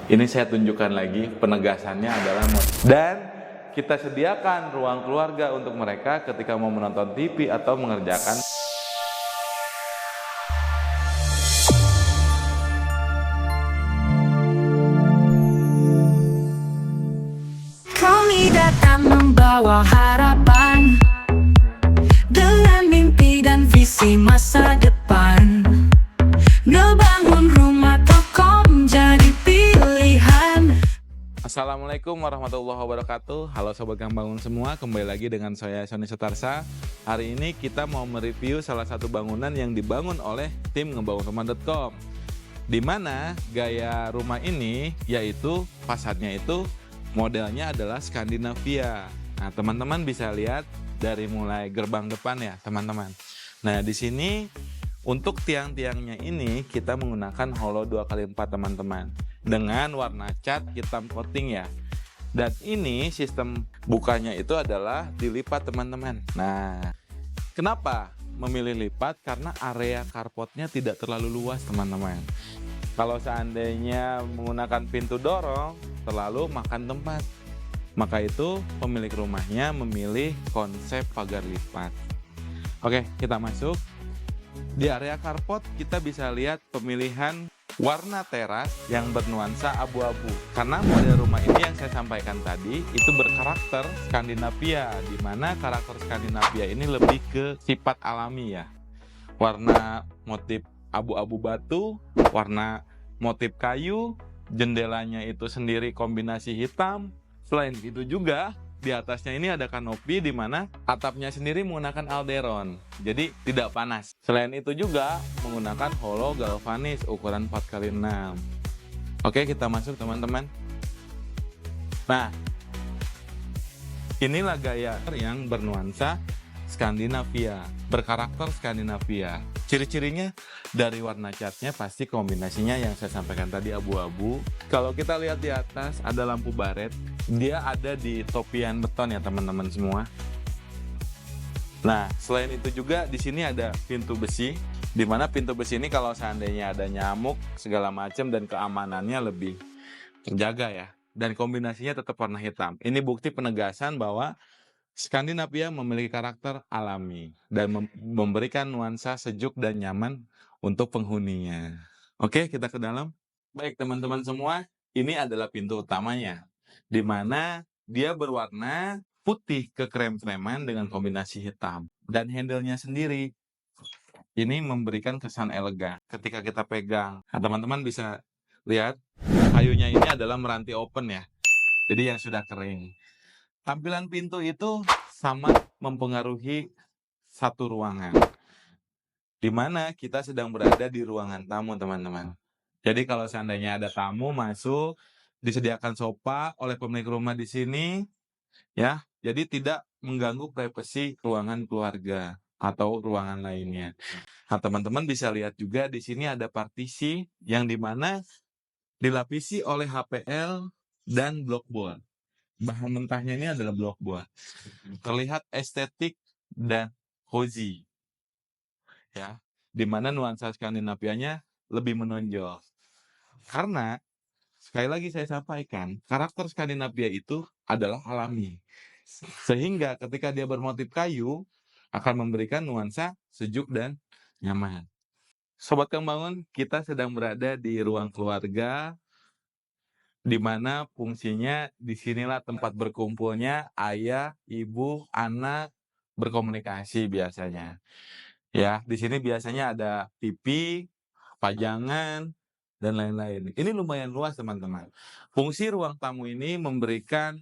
Ini saya tunjukkan lagi, penegasannya adalah dan kita sediakan ruang keluarga untuk mereka ketika mau menonton TV atau mengerjakan. Kami datang membawa harapan dengan mimpi dan visi masa depan. Ngebangun rumah Tokom jadi pilihan. Assalamualaikum warahmatullahi wabarakatuh. Halo Sobat Kang Bangun semua, kembali lagi dengan saya Sony Sutarsa. Hari ini kita mau mereview salah satu bangunan yang dibangun oleh tim ngebangunrumah.com, di mana gaya rumah ini yaitu fasadnya itu modelnya adalah Skandinavia. Nah, teman-teman bisa lihat dari mulai gerbang depan ya, teman-teman. Nah, di sini untuk tiang-tiangnya ini kita menggunakan holo 2x4, teman-teman, dengan warna cat hitam coating ya. Dan ini sistem bukanya itu adalah dilipat, teman-teman. Nah, kenapa memilih lipat? Karena area carportnya tidak terlalu luas, teman-teman. Kalau seandainya menggunakan pintu dorong, terlalu makan tempat. Maka itu pemilik rumahnya memilih konsep pagar lipat. Oke, kita masuk. Di area carport kita bisa lihat pemilihan warna teras yang bernuansa abu-abu. Karena model rumah ini yang saya sampaikan tadi itu berkarakter Skandinavia, di mana karakter Skandinavia ini lebih ke sifat alami ya. Warna motif abu-abu batu, warna motif kayu, jendelanya itu sendiri kombinasi hitam. Selain itu juga di atasnya ini ada kanopi, di mana atapnya sendiri menggunakan alderon, jadi tidak panas. Selain itu juga menggunakan holo galvanis ukuran 4x6. Oke, kita masuk, teman-teman. Nah, inilah gaya yang bernuansa Skandinavia, berkarakter Skandinavia. Ciri-cirinya dari warna catnya pasti kombinasinya yang saya sampaikan tadi, abu-abu. Kalau kita lihat di atas ada lampu baret, dia ada di topian beton ya, teman-teman semua. Nah, selain itu juga di sini ada pintu besi, di mana pintu besi ini kalau seandainya ada nyamuk segala macam dan keamanannya lebih terjaga ya. Dan kombinasinya tetap warna hitam. Ini bukti penegasan bahwa Skandinavia memiliki karakter alami dan memberikan nuansa sejuk dan nyaman untuk penghuninya. Oke, kita ke dalam. Baik, teman-teman semua, ini adalah pintu utamanya, di mana dia berwarna putih ke krem-kreman dengan kombinasi hitam. Dan handle-nya sendiri ini memberikan kesan elegan ketika kita pegang. Nah, teman-teman bisa lihat kayunya ini adalah meranti open ya, jadi yang sudah kering. Tampilan pintu itu sangat mempengaruhi satu ruangan, di mana kita sedang berada di ruangan tamu, teman-teman. Jadi kalau seandainya ada tamu masuk, disediakan sofa oleh pemilik rumah di sini, ya. Jadi tidak mengganggu privasi ruangan keluarga atau ruangan lainnya. Nah, teman-teman bisa lihat juga di sini ada partisi yang dimana dilapisi oleh HPL dan blockboard. Bahan mentahnya ini adalah blockboard. Terlihat estetik dan cozy, ya, dimana nuansa Skandinavianya lebih menonjol. Karena sekali lagi saya sampaikan, karakter Skandinavia itu adalah alami, sehingga ketika dia bermotif kayu akan memberikan nuansa sejuk dan nyaman. Sobat Kang Bangun, kita sedang berada di ruang keluarga, di mana fungsinya disinilah tempat berkumpulnya ayah, ibu, anak berkomunikasi biasanya. Ya, di sini biasanya ada TV, pajangan, dan lain-lain. Ini lumayan luas, teman-teman. Fungsi ruang tamu ini memberikan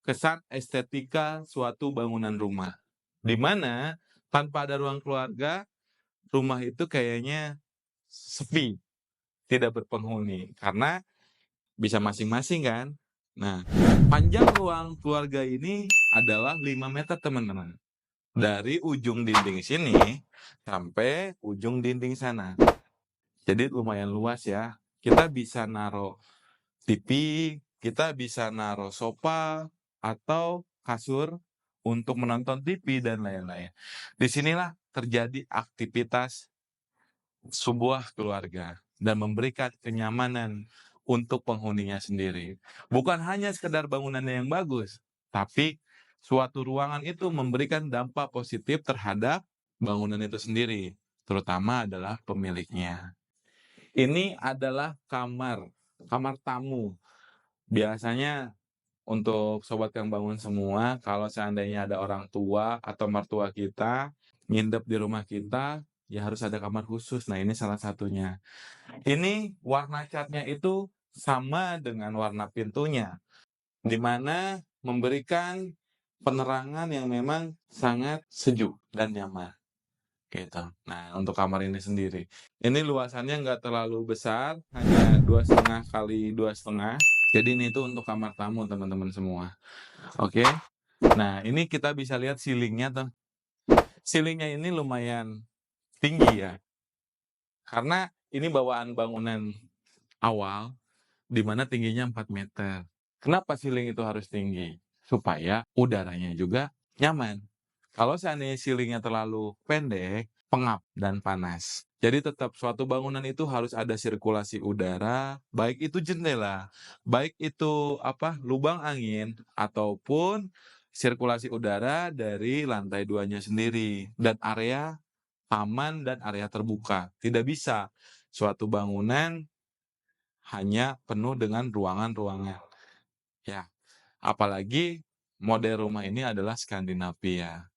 kesan estetika suatu bangunan rumah, di mana tanpa ada ruang keluarga, rumah itu kayaknya sepi, tidak berpenghuni, karena bisa masing-masing kan. Nah, panjang ruang keluarga ini adalah 5 meter, teman-teman. Dari ujung dinding sini sampai ujung dinding sana. Jadi lumayan luas ya. Kita bisa naruh TV, kita bisa naruh sofa atau kasur untuk menonton TV dan lain-lain. Disinilah terjadi aktivitas sebuah keluarga dan memberikan kenyamanan untuk penghuninya sendiri. Bukan hanya sekedar bangunannya yang bagus, tapi suatu ruangan itu memberikan dampak positif terhadap bangunan itu sendiri, terutama adalah pemiliknya. Ini adalah kamar tamu. Biasanya untuk sobat Kang Bangun semua, kalau seandainya ada orang tua atau mertua kita nginep di rumah kita, ya harus ada kamar khusus. Nah, ini salah satunya. Ini warna catnya itu sama dengan warna pintunya, di mana memberikan penerangan yang memang sangat sejuk dan nyaman. Gitu. Nah, untuk kamar ini sendiri. Ini luasannya nggak terlalu besar, hanya 2,5 kali 2,5. Jadi ini tuh untuk kamar tamu teman-teman semua. Oke. Nah, ini kita bisa lihat ceilingnya tuh. Ceilingnya ini lumayan tinggi ya. Karena ini bawaan bangunan awal, di mana tingginya 4 meter. Kenapa ceiling itu harus tinggi? Supaya udaranya juga nyaman. Kalau seandainya ceilingnya terlalu pendek, pengap dan panas. Jadi tetap suatu bangunan itu harus ada sirkulasi udara, baik itu jendela, baik itu lubang angin ataupun sirkulasi udara dari lantai 2-nya sendiri dan area taman dan area terbuka. Tidak bisa suatu bangunan hanya penuh dengan ruangan-ruangan. Ya, apalagi model rumah ini adalah Skandinavia.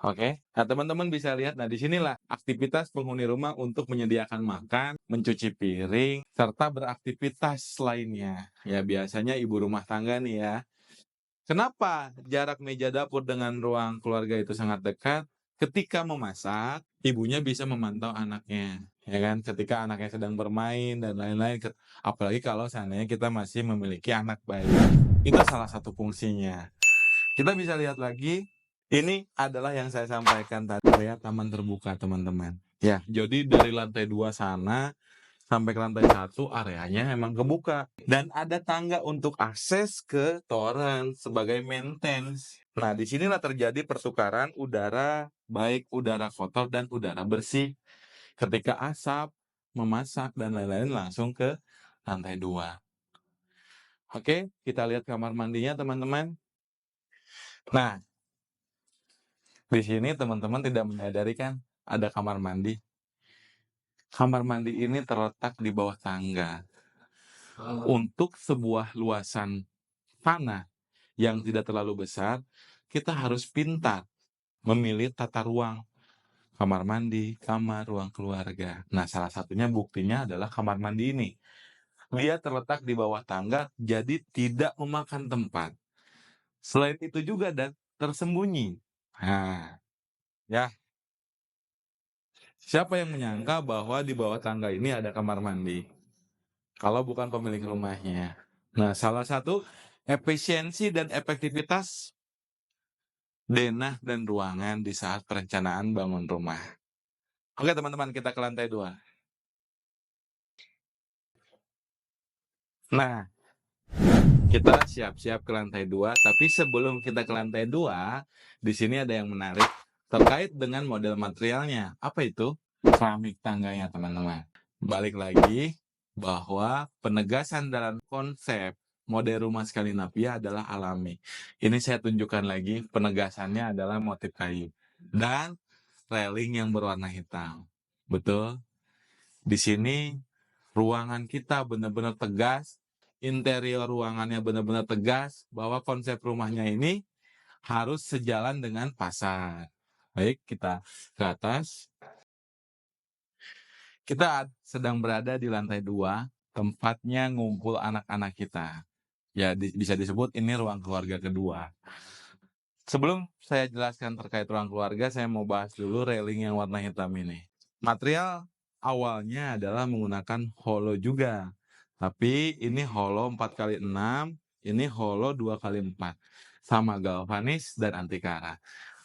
Oke. Nah, teman-teman bisa lihat, nah disinilah aktivitas penghuni rumah untuk menyediakan makan, mencuci piring, serta beraktivitas lainnya. Ya, biasanya ibu rumah tangga nih ya. Kenapa jarak meja dapur dengan ruang keluarga itu sangat dekat? Ketika memasak, ibunya bisa memantau anaknya. Ya kan, ketika anaknya sedang bermain dan lain-lain, apalagi kalau seandainya kita masih memiliki anak bayi. Itu salah satu fungsinya. Kita bisa lihat lagi, ini adalah yang saya sampaikan tadi, area taman terbuka teman-teman. Ya, jadi dari lantai 2 sana sampai ke lantai 1 areanya emang kebuka. Dan ada tangga untuk akses ke toren sebagai maintenance. Nah, disinilah terjadi pertukaran udara, baik udara kotor dan udara bersih. Ketika asap, memasak, dan lain-lain langsung ke lantai 2. Oke, kita lihat kamar mandinya teman-teman. Nah, di sini teman-teman tidak menyadari kan ada kamar mandi. Kamar mandi ini terletak di bawah tangga. Untuk sebuah luasan tanah yang tidak terlalu besar, kita harus pintar memilih tata ruang. Kamar mandi, kamar, ruang keluarga. Nah, salah satunya buktinya adalah kamar mandi ini. Dia terletak di bawah tangga, jadi tidak memakan tempat. Selain itu juga dan tersembunyi. Nah, ya. Siapa yang menyangka bahwa di bawah tangga ini ada kamar mandi? Kalau bukan pemilik rumahnya. Nah, salah satu efisiensi dan efektivitas denah dan ruangan di saat perencanaan bangun rumah. Oke teman-teman, kita ke lantai 2. Nah, kita siap-siap ke lantai 2, tapi sebelum kita ke lantai 2, di sini ada yang menarik terkait dengan model materialnya. Apa itu? Keramik tangganya, teman-teman. Balik lagi bahwa penegasan dalam konsep model rumah Skandinavia adalah alami. Ini saya tunjukkan lagi, penegasannya adalah motif kayu dan railing yang berwarna hitam. Betul? Di sini ruangan kita benar-benar tegas, interior ruangannya benar-benar tegas, bahwa konsep rumahnya ini harus sejalan dengan pasar. Baik, kita ke atas. Kita sedang berada di lantai 2, tempatnya ngumpul anak-anak kita. Ya, bisa disebut ini ruang keluarga kedua. Sebelum saya jelaskan terkait ruang keluarga, saya mau bahas dulu railing yang warna hitam ini. Material awalnya adalah menggunakan holo juga. Tapi ini holo 4x6, ini holo 2x4. Sama galvanis dan antikara.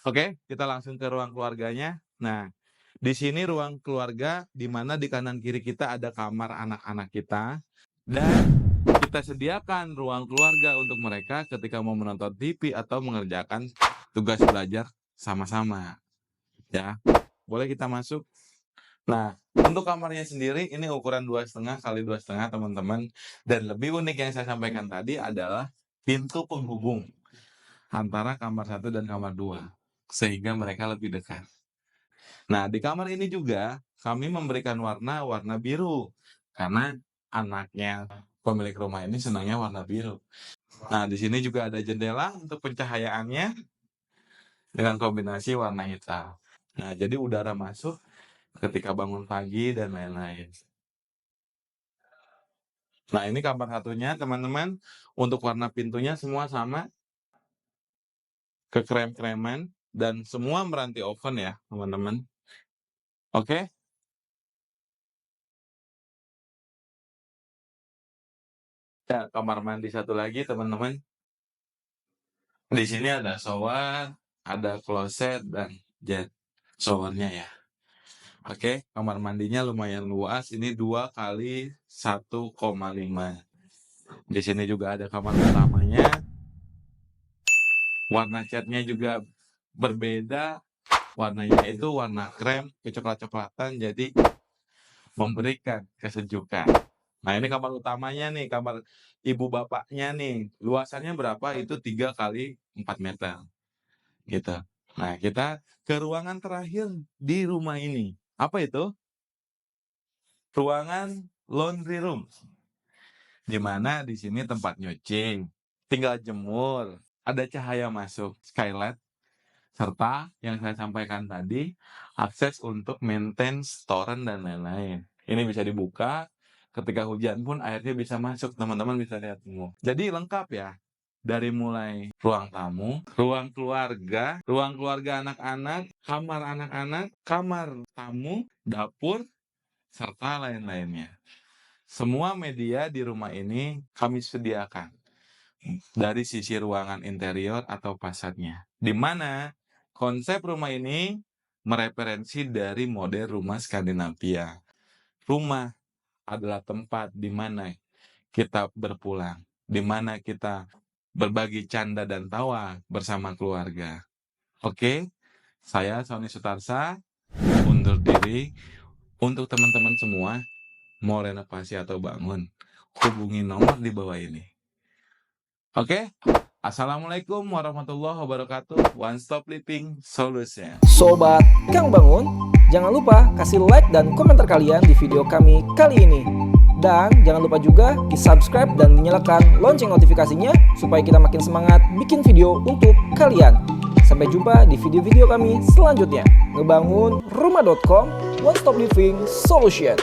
Oke, kita langsung ke ruang keluarganya. Nah, di sini ruang keluarga, di mana di kanan kiri kita ada kamar anak-anak kita. Dan kita sediakan ruang keluarga untuk mereka ketika mau menonton TV atau mengerjakan tugas belajar sama-sama. Ya, boleh kita masuk. Nah, untuk kamarnya sendiri ini ukuran 2,5 kali 2,5 teman-teman. Dan lebih unik yang saya sampaikan tadi adalah pintu penghubung antara kamar 1 dan kamar 2, sehingga mereka lebih dekat. Nah, di kamar ini juga kami memberikan warna biru, karena anaknya pemilik rumah ini senangnya warna biru. Nah, di sini juga ada jendela untuk pencahayaannya dengan kombinasi warna hitam. Nah, jadi udara masuk ketika bangun pagi dan lain-lain. Nah, ini kamar satunya teman-teman. Untuk warna pintunya semua sama, kekrem-kreman, dan semua meranti oven ya teman-teman. Oke. Ya, kamar mandi satu lagi teman-teman. Di sini ada shower, ada kloset, dan jet showernya ya. Oke, kamar mandinya lumayan luas. Ini 2 kali 1,5. Di sini juga ada kamar utamanya. Warna catnya juga berbeda. Warnanya itu warna krem kecoklat-coklatan, jadi memberikan kesejukan. Nah, ini kamar utamanya nih, kamar ibu bapaknya nih. Luasannya berapa? Itu 3 kali 4 meter. Gitu. Nah, kita ke ruangan terakhir di rumah ini. Apa itu? Ruangan laundry room. Di mana di sini tempat nyuci, tinggal jemur, ada cahaya masuk, skylight, serta yang saya sampaikan tadi, akses untuk maintain storen dan lain-lain. Ini bisa dibuka, ketika hujan pun airnya bisa masuk, teman-teman bisa lihat semua. Jadi lengkap ya, dari mulai ruang tamu, ruang keluarga anak-anak, kamar tamu, dapur, serta lain-lainnya. Semua media di rumah ini kami sediakan dari sisi ruangan interior atau fasadnya, di mana konsep rumah ini mereferensi dari model rumah Skandinavia. Rumah adalah tempat di mana kita berpulang, di mana kita berbagi canda dan tawa bersama keluarga. Oke, saya Sony Sutarsa undur diri. Untuk teman-teman semua mau renovasi atau bangun, hubungi nomor di bawah ini. Oke, Assalamualaikum warahmatullahi wabarakatuh. One Stop Living Solution. Sobat Kang Bangun, jangan lupa kasih like dan komentar kalian di video kami kali ini. Dan jangan lupa juga di subscribe dan nyalakan lonceng notifikasinya supaya kita makin semangat bikin video untuk kalian. Sampai jumpa di video-video kami selanjutnya. Ngebangun rumah.com, One Stop Living Solution.